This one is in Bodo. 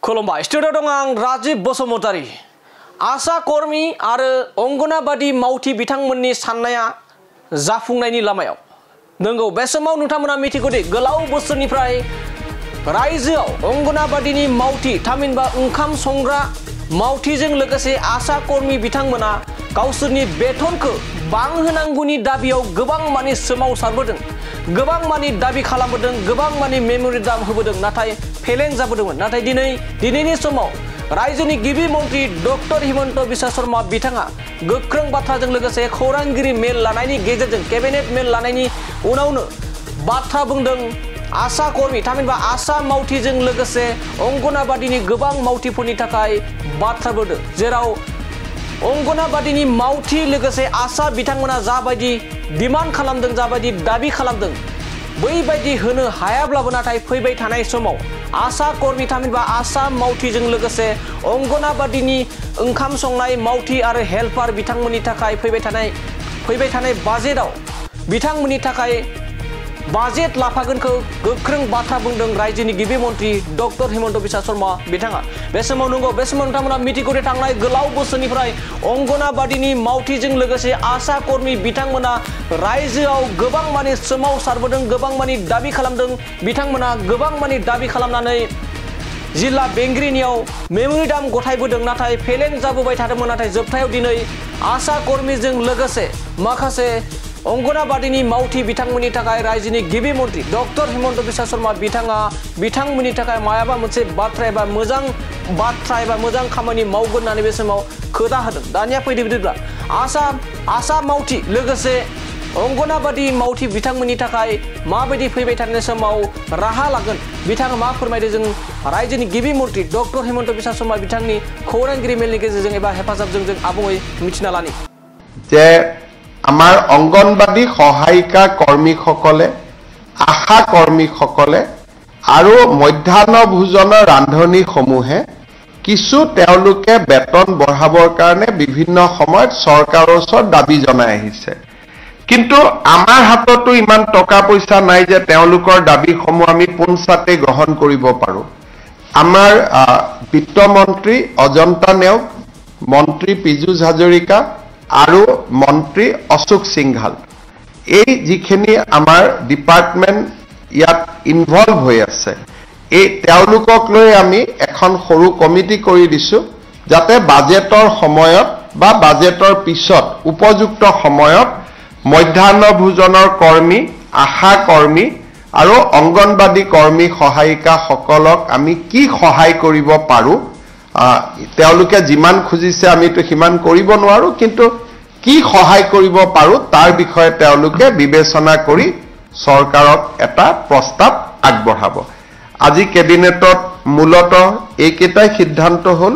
खुलुमबाय स्टुडिअ दं आं राजीव बसुमतारी आशा कर्मी आरो अंगनाबादी मावथि बिथांमोननि साननाया जाफुंनायनि लामायाव नंगौ बे समाव नोंथांमोना मिथिगौ दि गोलाव बोसोरनिफ्राय रायजोआव अंगनाबादीनि मावथि थामहिनबा ओंखाम संग्रा मावथिजों लोगोसे आशा कर्मी बिथांमोना गावसोरनि बेथनखौ बांहोनांगौनि दाबियाव गोबां मानि सोमावसारबोदों गोबां मानि दाबि खालामबोदों गोबां मानि मेमोरेन्डाम होबोदों नाथाय फेलें जाबोदोंमोन नाथाय दिनैनि समाव रायजोनि गिबि मन्त्रि डक्टर हिमन्त बिश्व शर्मा बिथाङा गोख्रों बाथ्राजों लोगोसे खौरांगिरि मेल लानायनि गेजेरजों केबिनेट मेल लानायनि उनावनो बाथ्रा बुंदों आशा कर्मी थामहिनबा आशा मावथिजों लोगोसे अंगनाबादीनि गोबां मावथिफोरनि थाखाय बाथ्रा बुंदों जेराव अंगनाबादीनि मावथि लोगोसे आशा बिथांमोना जाबायदि डिमान्ड खालामदों जाबायदि दाबि खालामदों बैबायदि होनो हायाब्लाबो नाथाय फैबाय थानाय समाव आशा कर्मी थामहिनबा आशा मावथिजों लोगोसे अंगनाबादीनि ओंखाम संनाय मावथि आरो हेल्पार बिथांमोननि थाखाय फैबाय थानाय बाजेटआव बिथांमोननि थाखाय बाजेट लाफागोनखौ गोख्रों बाथ्रा बुंदों रायजोनि गिबि मन्त्रि डक्टर हिमन्त बिश्व शर्मा बिथाङा बे समाव नंगौ बे समाव नोंथांमोना मिथिगौ दि थांनाय गोलाव बोसोरनिफ्राय अंगनाबादीनि मावथिजों लोगोसे आशा कर्मी बिथांमोना रायजोआव गोबां मानि सोमावसारबोदों गोबां मानि दाबि खालामदों बिथांमोना गोबां मानि दाबि खालामनानै जिल्ला बेंगिरिनियाव मेमोरेन्डाम गथायबोदों नाथाय फेलें जाबोबाय थादोंमोन नाथाय जोबथायाव दिनै आशा कर्मीजों लोगोसे माखासे अंगनाबादीनि मावथि बिथांमोननि थाखाय रायजोनि गिबि मन्त्रि डक्टर हिमन्त बिश्व शर्मा बिथाङा बिथांमोननि थाखाय मायाबा मोनसे बाथ्रा एबा मोजां खामानि मावगोन होननानै बे समाव खोथा होदों दानिया फैदो बिदिब्ला आशा मावथि लोगोसे अंगनाबादी मावथि बिथांमोननि थाखाय माबायदि फैबाय थानाय समाव राहा लागोन बिथाङा मा फोरमायदों जों रायजोनि गिबि मन्त्रि डक्टर हिमन्त बिश्व शर्मा बिथांनि खौरांगिरि मेलनि गेजेरजों एबा हेफाजाबजों जों आबुङै मिथिना लानि जे आमार अंगनबाड़ी सहायिका कर्मीসকলে आशा कर्मीসকলে আৰু মধ্যাহ্ন ভোজনৰ ৰান্ধনীসমূহে কিছু তেওঁলোকে বেতন বঢ়াবৰ কাৰণে বিভিন্ন সময়ত চৰকাৰৰ ওচৰত দাবী জনাই আহিছে কিন্তু আমাৰ হাততো ইমান টকা পইচা নাই যে তেওঁলোকৰ দাবীসমূহ আমি পোনছাতে গ্ৰহণ কৰিব পাৰো আমাৰ বিত্ত মন্ত্ৰী অজন্তা নেওগ মন্ত্ৰী পীযুষ হাজৰিকা আৰু মন্ত্ৰী অশোক সিংঘাল এই যিখিনি আমাৰ ডিপাৰ্টমেন্ট ইয়াত ইনভলভ হৈ আছে এই তেওঁলোকক লৈ আমি এখন সৰু কমিটি কৰি দিছো যাতে বাজেটৰ সময়ত বা বাজেটৰ পিছত উপযুক্ত সময়ত মধ্যাহ্ন ভোজনৰ কৰ্মী আশা কৰ্মী আৰু অংগনবাদী কৰ্মী সহায়িকা সকলক আমি কি সহায় কৰিব পাৰো তেওঁলোকে যিমান খুজিছে আমি তো সিমান কৰিব নোৱাৰো কিন্তু কি সহায় কৰিব পাৰো তাৰ বিষয়ে তেওঁলোকে বিবেচনা কৰি চৰকাৰক এটা প্ৰস্তাৱ আগবঢ়াব আজি কেবিনেটত মূলত এইকেইটাই সিদ্ধান্ত হ'ল